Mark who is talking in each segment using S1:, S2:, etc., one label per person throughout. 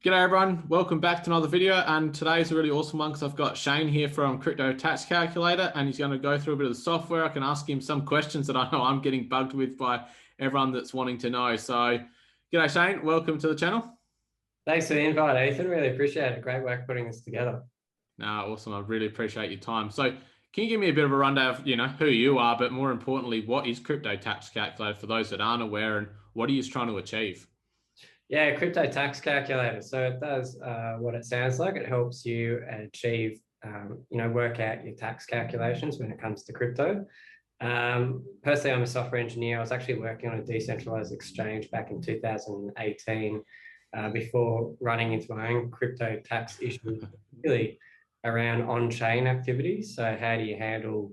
S1: G'day everyone, welcome back to another video, and today's a really awesome one because I've got Shane here from Crypto Tax Calculator and he's going to go through a bit of the software. I can ask him some questions that I know I'm getting bugged with by everyone that's wanting to know. So g'day Shane, welcome to the channel.
S2: Thanks for the invite, Ethan. Really appreciate it. Great work putting this together.
S1: Awesome. I really appreciate your time. So can you give me a bit of a rundown of, who you are, but more importantly, what is Crypto Tax Calculator for those that aren't aware, and what are you trying to achieve?
S2: Yeah, crypto tax calculator. So it does what it sounds like. It helps you achieve, work out your tax calculations when it comes to crypto. Personally, I'm a software engineer. I was actually working on a decentralized exchange back in 2018 before running into my own crypto tax issues, really around on-chain activities. So how do you handle,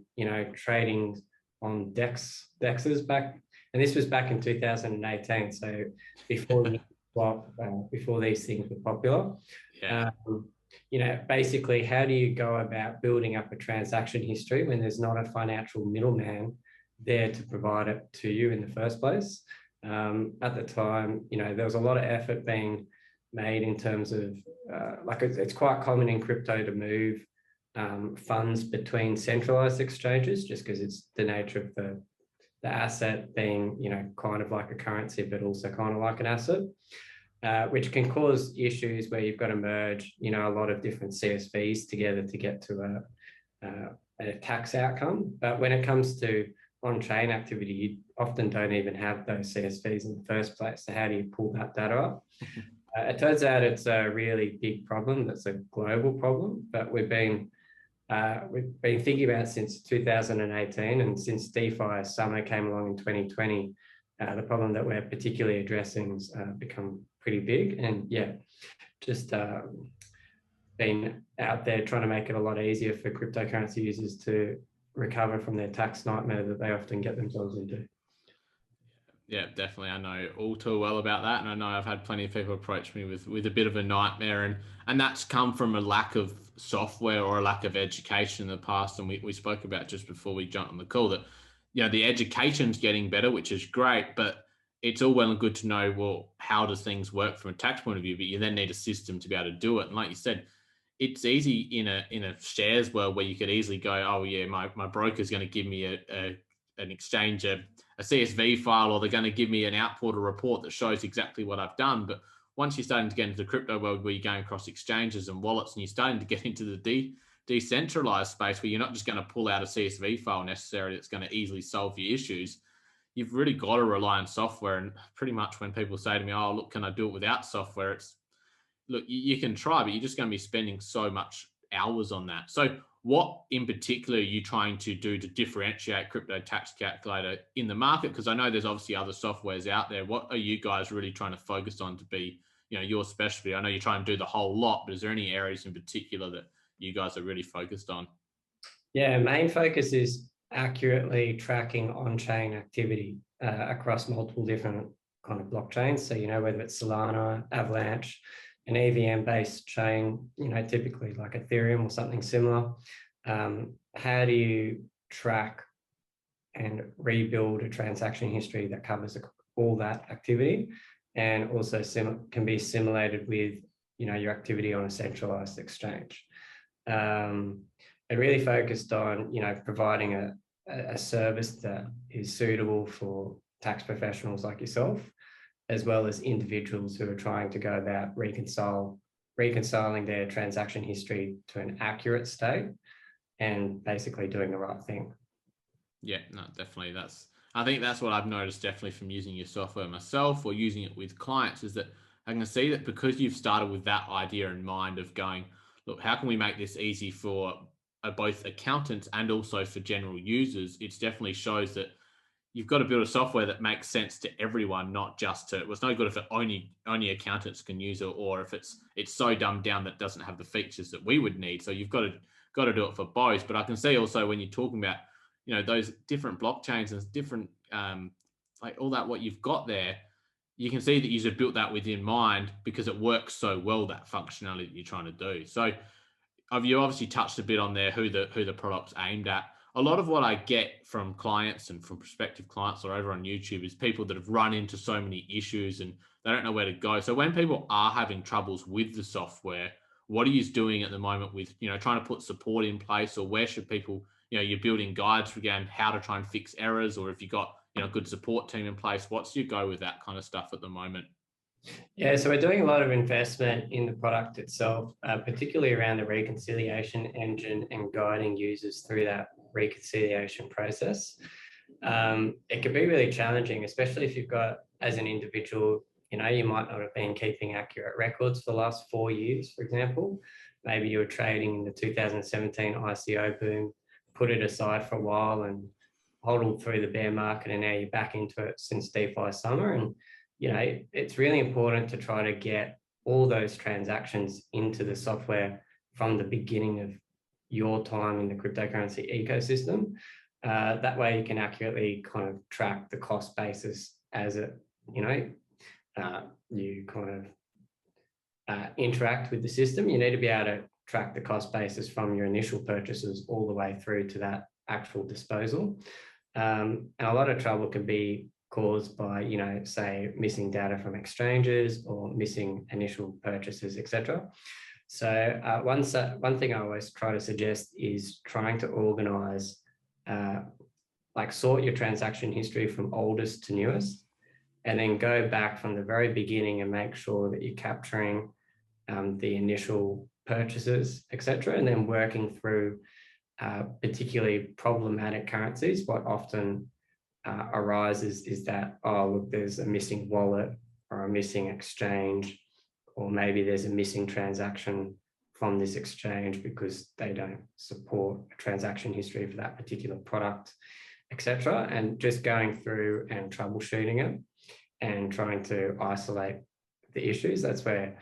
S2: trading on dexes back? And this was back in 2018. So before before these things were popular.
S1: Yeah.
S2: Basically, how do you go about building up a transaction history when there's not a financial middleman there to provide it to you in the first place? At the time, there was a lot of effort being made in terms of it's quite common in crypto to move funds between centralized exchanges just because it's the nature of the asset being, kind of like a currency, but also kind of like an asset, which can cause issues where you've got to merge, a lot of different CSVs together to get to a tax outcome. But when it comes to on-chain activity, you often don't even have those CSVs in the first place. So how do you pull that data up? It turns out it's a really big problem. That's a global problem, but we've been thinking about it since 2018, and since DeFi Summer came along in 2020, the problem that we're particularly addressing has become pretty big. And yeah, just been out there trying to make it a lot easier for cryptocurrency users to recover from their tax nightmare that they often get themselves into.
S1: Yeah, definitely. I know all too well about that. And I know I've had plenty of people approach me with a bit of a nightmare. And that's come from a lack of software or a lack of education in the past. And we spoke about just before we jumped on the call that, the education's getting better, which is great, but it's all well and good to know, well, how does things work from a tax point of view? But you then need a system to be able to do it. And like you said, it's easy in a shares world where you could easily go, oh yeah, my broker's going to give me an exchange, a CSV file, or they're going to give me an output or report that shows exactly what I've done. But once you're starting to get into the crypto world where you're going across exchanges and wallets and you're starting to get into the decentralized space where you're not just going to pull out a CSV file necessarily that's going to easily solve your issues, you've really got to rely on software. And pretty much when people say to me, oh, look, can I do it without software? It's, look, you can try, but you're just going to be spending so much hours on that. So what in particular are you trying to do to differentiate Crypto Tax Calculator in the market? Because I know there's obviously other softwares out there. What are you guys really trying to focus on to be, your specialty? I know you're trying to do the whole lot, but is there any areas in particular that you guys are really focused on?
S2: Yeah, main focus is accurately tracking on-chain activity across multiple different kind of blockchains. So, whether it's Solana, Avalanche, an EVM-based chain, typically like Ethereum or something similar. How do you track and rebuild a transaction history that covers all that activity, and also can be simulated with, your activity on a centralized exchange? It really focused on, providing a service that is suitable for tax professionals like yourself, as well as individuals who are trying to go about reconciling their transaction history to an accurate state and basically doing the right thing.
S1: Yeah, no, definitely. I think that's what I've noticed definitely from using your software myself or using it with clients, is that I can see that because you've started with that idea in mind of going, look, how can we make this easy for both accountants and also for general users? It definitely shows that you've got to build a software that makes sense to everyone, not just to, well, it's no good if it only accountants can use it, or if it's so dumbed down that it doesn't have the features that we would need. So you've got to do it for both. But I can see also when you're talking about, those different blockchains and different, like all that, what you've got there, you can see that you've built that within mind because it works so well, that functionality that you're trying to do. So you obviously touched a bit on there who the product's aimed at. a lot of what I get from clients and from prospective clients or over on YouTube is people that have run into so many issues and they don't know where to go. So when people are having troubles with the software, what are you doing at the moment with, trying to put support in place, or where should people, you're building guides again, how to try and fix errors, or if you've got, a good support team in place, what's your go with that kind of stuff at the moment?
S2: Yeah, so we're doing a lot of investment in the product itself, particularly around the reconciliation engine and guiding users through that reconciliation process. It can be really challenging, especially if you've got, as an individual, you might not have been keeping accurate records for the last 4 years, for example. Maybe you were trading in the 2017 ICO boom, put it aside for a while and hodled through the bear market, and now you're back into it since DeFi summer. And it's really important to try to get all those transactions into the software from the beginning of your time in the cryptocurrency ecosystem. That way you can accurately kind of track the cost basis as you kind of interact with the system. You need to be able to track the cost basis from your initial purchases all the way through to that actual disposal. And a lot of trouble can be caused by, say, missing data from exchanges or missing initial purchases, etc. So one thing I always try to suggest is trying to organize, sort your transaction history from oldest to newest, and then go back from the very beginning and make sure that you're capturing the initial purchases, etc., and then working through particularly problematic currencies. What often arises is that, oh, look, there's a missing wallet or a missing exchange, or maybe there's a missing transaction from this exchange because they don't support a transaction history for that particular product, etc. And just going through and troubleshooting it and trying to isolate the issues. That's where,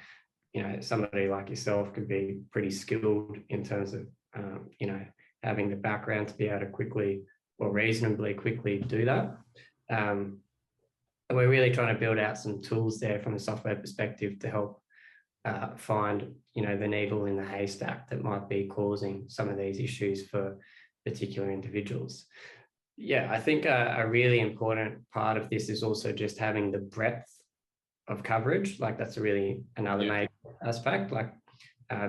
S2: somebody like yourself could be pretty skilled in terms of, having the background to be able to quickly or reasonably quickly do that. And we're really trying to build out some tools there from a software perspective to help find, the needle in the haystack that might be causing some of these issues for particular individuals. Yeah, I think a really important part of this is also just having the breadth of coverage. Like, that's another major aspect,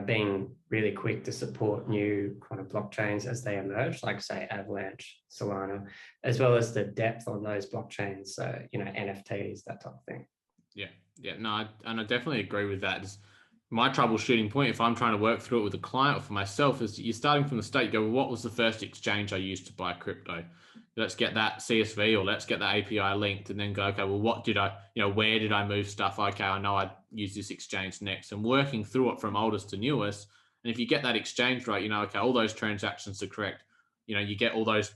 S2: being really quick to support new kind of blockchains as they emerge, like say Avalanche, Solana, as well as the depth on those blockchains, so, NFTs, that type of thing.
S1: Yeah, no, and I definitely agree with that. Just my troubleshooting point, if I'm trying to work through it with a client or for myself, is you're starting from the start. You go, well, what was the first exchange I used to buy crypto? Let's get that CSV, or let's get the API linked, and then go, okay, well, what did I, where did I move stuff? Okay, I know I use this exchange next, and working through it from oldest to newest. And if you get that exchange right, okay, all those transactions are correct. You get all those,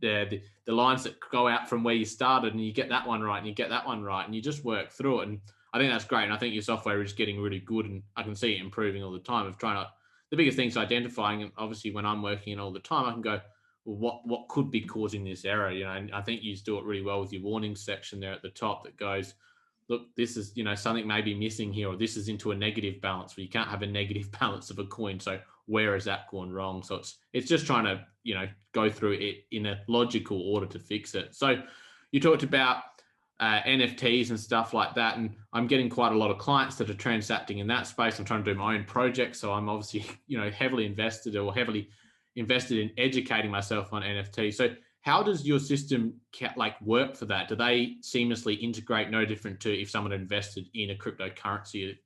S1: the lines that go out from where you started, and you get that one right, and you get that one right, and you just work through it. And I think that's great. And I think your software is getting really good, and I can see it improving all the time of trying to, the biggest thing is identifying. And obviously when I'm working in all the time, I can go, well, what could be causing this error? And I think you do it really well with your warning section there at the top that goes, look, this is, something may be missing here, or this is into a negative balance, where you can't have a negative balance of a coin. So where has that gone wrong? So it's just trying to, go through it in a logical order to fix it. So you talked about NFTs and stuff like that. And I'm getting quite a lot of clients that are transacting in that space. I'm trying to do my own project. So I'm obviously, heavily invested in educating myself on NFT. So how does your system work for that? Do they seamlessly integrate, no different to if someone invested in a cryptocurrency?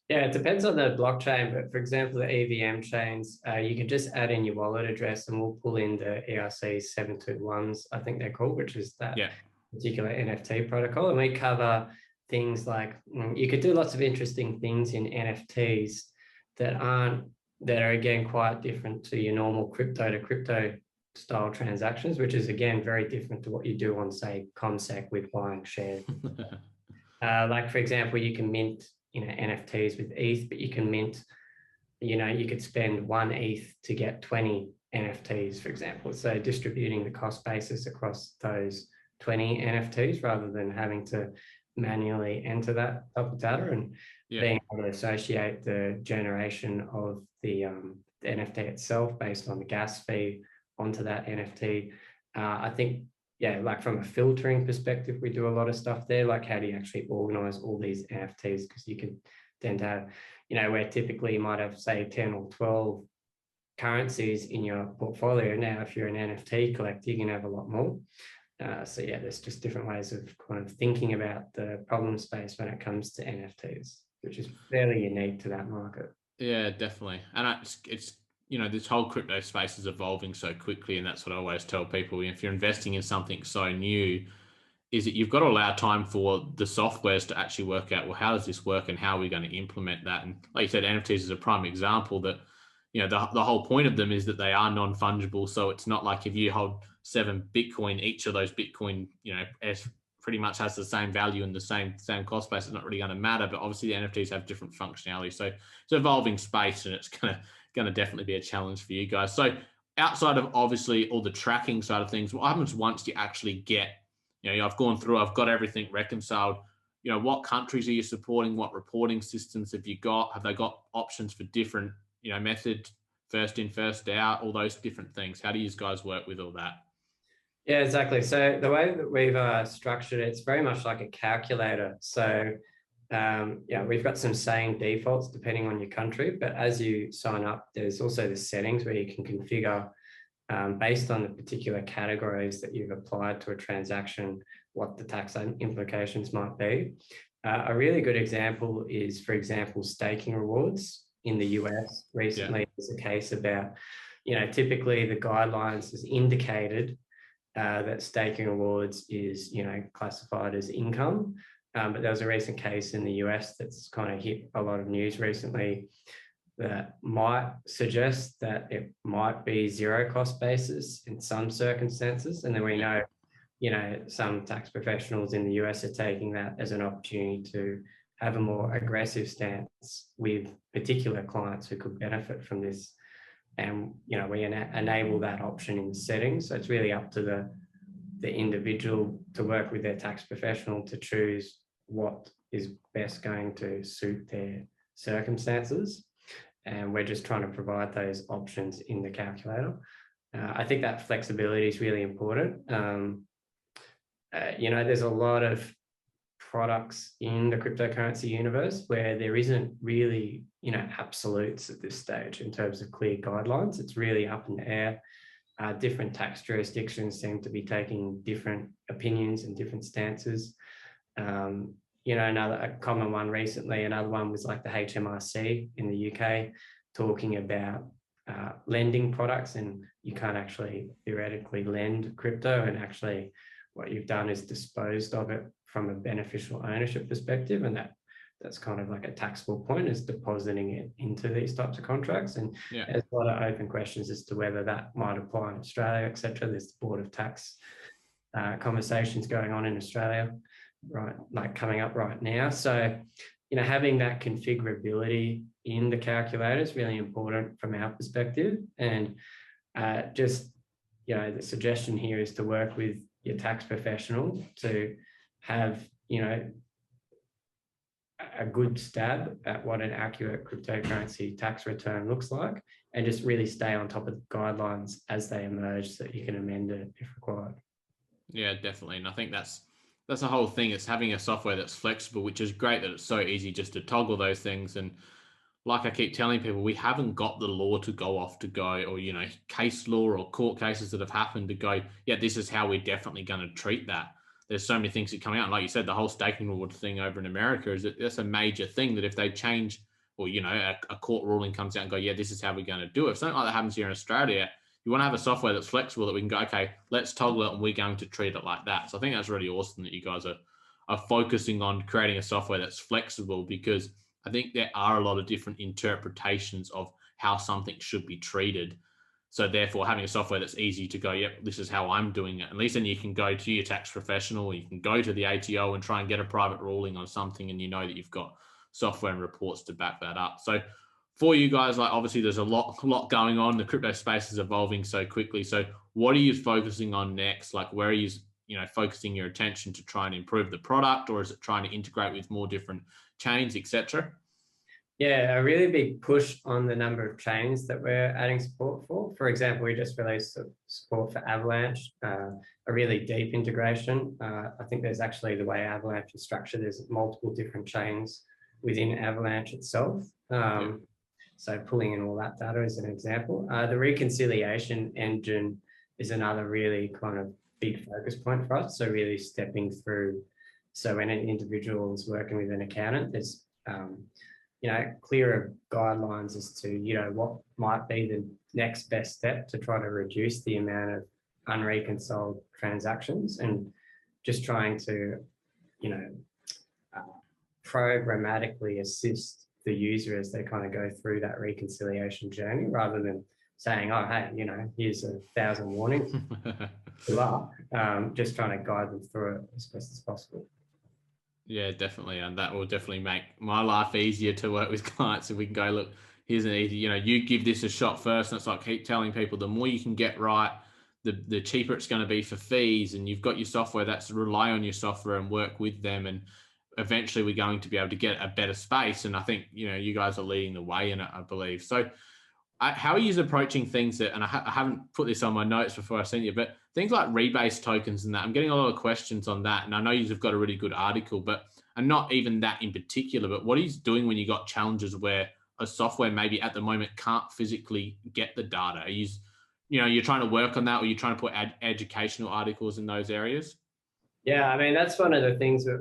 S2: Yeah, it depends on the blockchain, but for example, the EVM chains, you can just add in your wallet address and we'll pull in the ERC 721s, I think they're called, which is that particular NFT protocol. And we cover things like, you could do lots of interesting things in NFTs that are again quite different to your normal crypto to crypto style transactions, which is again very different to what you do on, say, ComSec with buying shares. For example, you can mint NFTs with ETH, but you can mint, you could spend 1 ETH to get 20 NFTs, for example. So distributing the cost basis across those 20 NFTs rather than having to manually enter that type of data, and being able to associate the generation of the NFT itself based on the gas fee onto that NFT. I think, yeah, like from a filtering perspective, we do a lot of stuff there. Like, how do you actually organize all these NFTs? Because you could tend to have, where typically you might have, say, 10 or 12 currencies in your portfolio. Now, if you're an NFT collector, you can have a lot more. So yeah, there's just different ways of kind of thinking about the problem space when it comes to NFTs, which is fairly unique to that market.
S1: Yeah, definitely. And it's this whole crypto space is evolving so quickly, and that's what I always tell people. If you're investing in something so new, is that you've got to allow time for the softwares to actually work out, well, how does this work and how are we going to implement that? And like you said, NFTs is a prime example that, the whole point of them is that they are non-fungible. So it's not like if you hold 7 Bitcoin, each of those Bitcoin, pretty much has the same value and the same cost base. It's not really going to matter, but obviously the NFTs have different functionality. So it's evolving space, and it's going to definitely be a challenge for you guys. So outside of obviously all the tracking side of things, what happens once you actually get, I've gone through, I've got everything reconciled. What countries are you supporting? What reporting systems have you got? Have they got options for different, method, first in, first out, all those different things? How do you guys work with all that?
S2: Yeah, exactly. So the way that we've structured it, it's very much like a calculator. So yeah, we've got some saying defaults depending on your country, but as you sign up, there's also the settings where you can configure based on the particular categories that you've applied to a transaction, what the tax implications might be. A really good example is, for example, staking rewards in the US. Recently, there's a case about, typically the guidelines has indicated that staking rewards is, classified as income. But there was a recent case in the US that's kind of hit a lot of news recently that might suggest that it might be zero cost basis in some circumstances. And then we know, some tax professionals in the US are taking that as an opportunity to have a more aggressive stance with particular clients who could benefit from this. And, we enable that option in the settings. So it's really up to the individual to work with their tax professional to choose what is best going to suit their circumstances. And we're just trying to provide those options in the calculator. I think that flexibility is really important. There's a lot of products in the cryptocurrency universe where there isn't really, absolutes at this stage in terms of clear guidelines. It's really up in the air. Different tax jurisdictions seem to be taking different opinions and different stances. A common one recently, another one was like the HMRC in the UK talking about lending products, and you can't actually theoretically lend crypto, and actually what you've done is disposed of it from a beneficial ownership perspective, and that's kind of like a taxable point, is depositing it into these types of contracts. And there's a lot of open questions as to whether that might apply in Australia, etc. There's the Board of Tax conversations going on in Australia, right, like coming up right now. So, having that configurability in the calculator is really important from our perspective. And the suggestion here is to work with your tax professional to have, a good stab at what an accurate cryptocurrency tax return looks like, and just really stay on top of the guidelines as they emerge so that you can amend it if required.
S1: Yeah, definitely. And I think that's the whole thing. It's having a software that's flexible, which is great that it's so easy just to toggle those things. And like I keep telling people, we haven't got the law to go off to go, or, case law or court cases that have happened to go, yeah, this is how we're definitely going to treat that. There's so many things that come out. And like you said, the whole staking reward thing over in America is that that's a major thing that if they change, or, a court ruling comes out and go, yeah, this is how we're going to do it. If something like that happens here in Australia, you want to have a software that's flexible that we can go, okay, let's toggle it and we're going to treat it like that. So I think that's really awesome that you guys are focusing on creating a software that's flexible, because I think there are a lot of different interpretations of how something should be treated. So therefore, having a software that's easy to go, yep, this is how I'm doing it. At least then you can go to your tax professional, you can go to the ATO and try and get a private ruling on something, and you know that you've got software and reports to back that up. So for you guys, like obviously there's a lot going on. The crypto space is evolving so quickly. So what are you focusing on next? Like where are you, focusing your attention to try and improve the product, or is it trying to integrate with more different chains, etc.?
S2: Yeah, a really big push on the number of chains that we're adding support for. For example, we just released support for Avalanche, a really deep integration. I think there's actually the way Avalanche is structured, there's multiple different chains within Avalanche itself. So pulling in all that data is an example. The reconciliation engine is another really kind of big focus point for us. So really stepping through. So when an individual is working with an accountant, there's clearer guidelines as to, what might be the next best step to try to reduce the amount of unreconciled transactions, and just trying to, programmatically assist the user as they kind of go through that reconciliation journey, rather than saying, oh, hey, here's 1,000 warnings. Good luck. Just trying to guide them through it as best as possible.
S1: Yeah, definitely. And that will definitely make my life easier to work with clients if we can go, look, here's an easy, you give this a shot first. And it's like, keep telling people the more you can get right, the cheaper it's going to be for fees. And you've got your software that's rely on your software and work with them. And eventually we're going to be able to get a better space. And I think, you guys are leading the way in it, I believe. So how are you approaching things that, and I haven't put this on my notes before I sent you, but things like rebase tokens and that, I'm getting a lot of questions on that. And I know you've got a really good article, and not even that in particular, but what are you doing when you got challenges where a software maybe at the moment can't physically get the data? Are you, you're trying to work on that, or you're trying to put educational articles in those areas?
S2: Yeah, I mean, that's one of the things that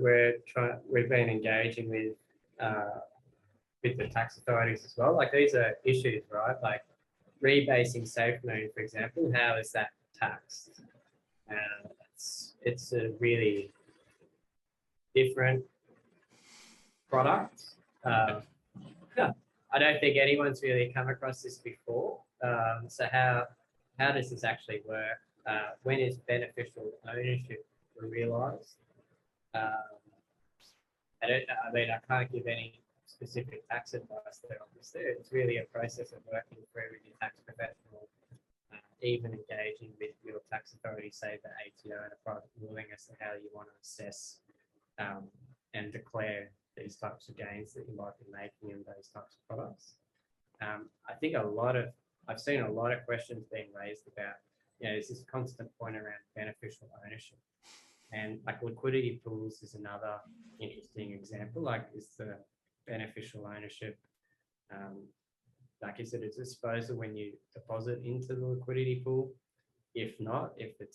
S2: we've been engaging with the tax authorities as well. Like, these are issues, right? Like rebasing SafeMoon, for example, how is that taxed? It's a really different product. I don't think anyone's really come across this before. So how does this actually work? When is beneficial ownership realised? I can't give any specific tax advice there, obviously. It's really a process of working through with your tax professional, even engaging with your tax authority, say the ATO, and a private ruling as to how you want to assess and declare these types of gains that you might be making in those types of products. I think I've seen a lot of questions being raised about, there's this constant point around beneficial ownership. And like liquidity pools is another interesting example. Like, is the beneficial ownership, is it a disposal when you deposit into the liquidity pool? If not, if the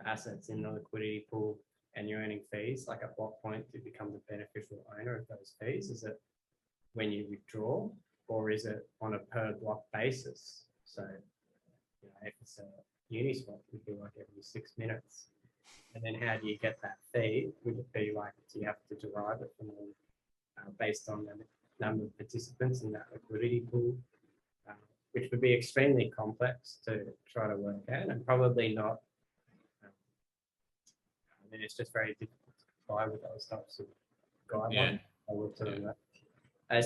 S2: asset's in the liquidity pool and you're earning fees, like at what point do you become the beneficial owner of those fees? Is it when you withdraw, or is it on a per block basis? So, if it's a Uniswap, it would be like every 6 minutes. And then how do you get that fee? Would it be like, do you have to derive it from based on the number of participants in that liquidity pool, which would be extremely complex to try to work out, and probably not. It's just very difficult to comply with those types of guidelines.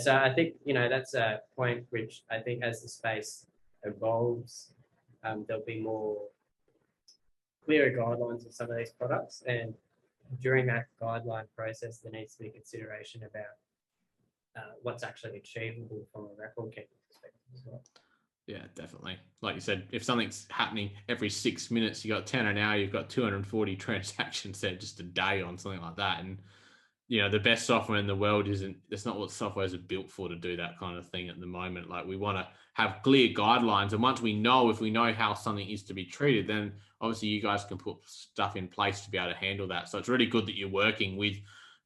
S2: So I think, that's a point which I think as the space evolves, there'll be more clearer guidelines of some of these products, and during that guideline process, there needs to be consideration about what's actually achievable from a record keeping perspective as well.
S1: Yeah, definitely. Like you said, if something's happening every 6 minutes, you got 10 an hour, you've got 240 transactions there just a day on something like that. And, the best software in the world that's not what softwares are built for, to do that kind of thing at the moment. Like, we want to have clear guidelines. And once if we know how something is to be treated, then obviously you guys can put stuff in place to be able to handle that. So it's really good that you're working with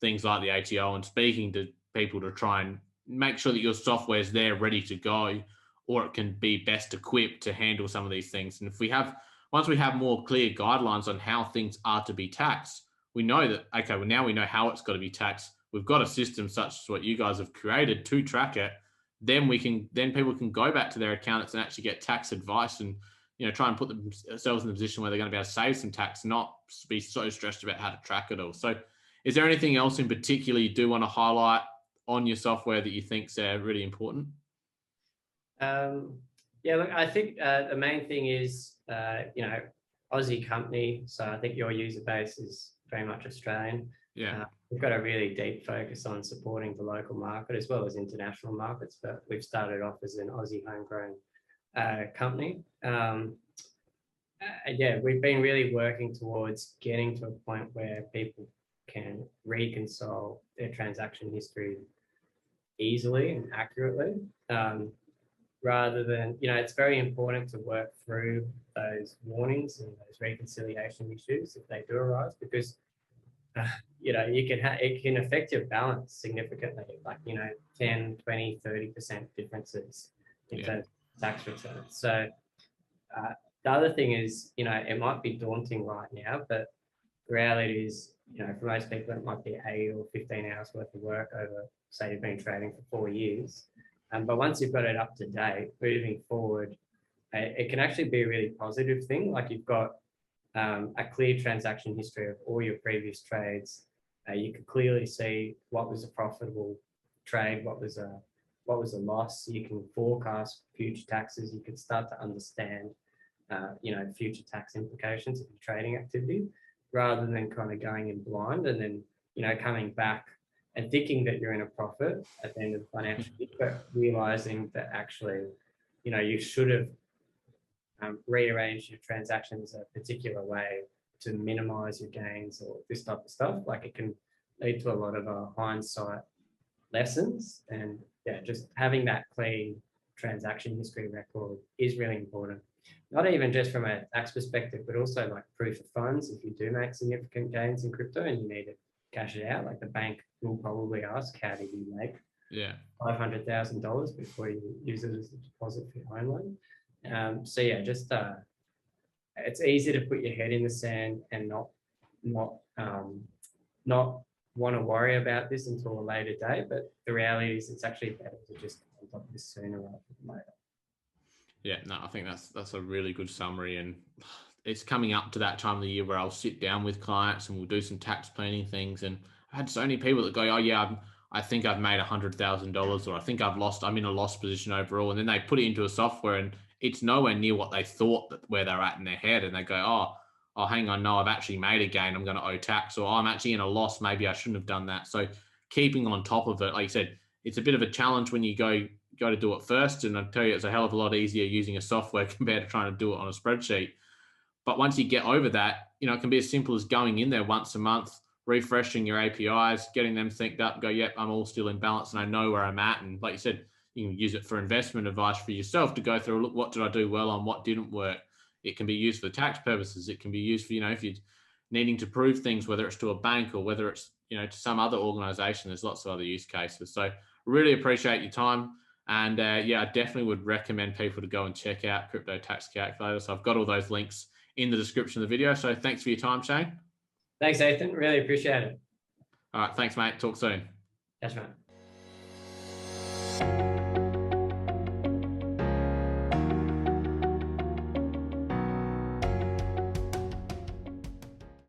S1: things like the ATO and speaking to people to try and make sure that your software is there ready to go, or it can be best equipped to handle some of these things. And once we have more clear guidelines on how things are to be taxed, we know that, okay, well, now we know how it's got to be taxed. We've got a system such as what you guys have created to track it. Then people can go back to their accountants and actually get tax advice, and, try and put themselves in a position where they're going to be able to save some tax, not be so stressed about how to track it all. So is there anything else in particular you do want to highlight on your software that you think is really important?
S2: Look, I think the main thing is, Aussie company. So I think your user base is very much Australian.
S1: Yeah.
S2: we've got a really deep focus on supporting the local market as well as international markets, but we've started off as an Aussie homegrown company. Yeah, we've been really working towards getting to a point where people can reconcile their transaction history easily and accurately, rather than, it's very important to work through those warnings and those reconciliation issues if they do arise, because it can affect your balance significantly, like 10, 20, 30% differences in terms of tax returns. So the other thing is, it might be daunting right now, but the reality is, for most people, it might be 8 or 15 hours worth of work over, say, you've been trading for 4 years. But once you've got it up to date, moving forward, it can actually be a really positive thing. Like, you've got a clear transaction history of all your previous trades. You can clearly see what was a profitable trade, what was a loss. You can forecast future taxes. You can start to understand, future tax implications of your trading activity, rather than kind of going in blind and then, coming back and thinking that you're in a profit at the end of the financial year, but realizing that actually, you should have rearranged your transactions a particular way to minimize your gains or this type of stuff. Like, it can lead to a lot of hindsight lessons. And yeah, just having that clean transaction history record is really important. Not even just from a tax perspective, but also like proof of funds. If you do make significant gains in crypto and you need to cash it out, like, the bank will probably ask, how did you make $500,000 before you use it as a deposit for your home loan? So yeah, just it's easy to put your head in the sand and not want to worry about this until a later date. But the reality is, it's actually better to just on top of this sooner rather than later.
S1: Yeah, no, I think that's a really good summary, and it's coming up to that time of the year where I'll sit down with clients and we'll do some tax planning things. And I've had so many people that go, "Oh yeah, I think I've made $100,000, or I think I'm in a loss position overall," and then they put it into a software and it's nowhere near what they thought that where they're at in their head, and they go, "Oh, hang on, no, I've actually made a gain. I'm going to owe tax," or "I'm actually in a loss. Maybe I shouldn't have done that." So keeping on top of it, like you said, it's a bit of a challenge when you go to do it first. And I tell you, it's a hell of a lot easier using a software compared to trying to do it on a spreadsheet. But once you get over that, it can be as simple as going in there once a month, refreshing your APIs, getting them synced up, go, "Yep, I'm all still in balance and I know where I'm at." And like you said, you can use it for investment advice for yourself to go through, look, what did I do well on, what didn't work? It can be used for tax purposes. It can be used for, if you're needing to prove things, whether it's to a bank or whether it's, to some other organization. There's lots of other use cases. So really appreciate your time. And yeah, I definitely would recommend people to go and check out Crypto Tax Calculator. So I've got all those links in the description of the video. So thanks for your time, Shane.
S2: Thanks, Ethan. Really appreciate it.
S1: All right. Thanks, mate. Talk soon.
S2: That's right.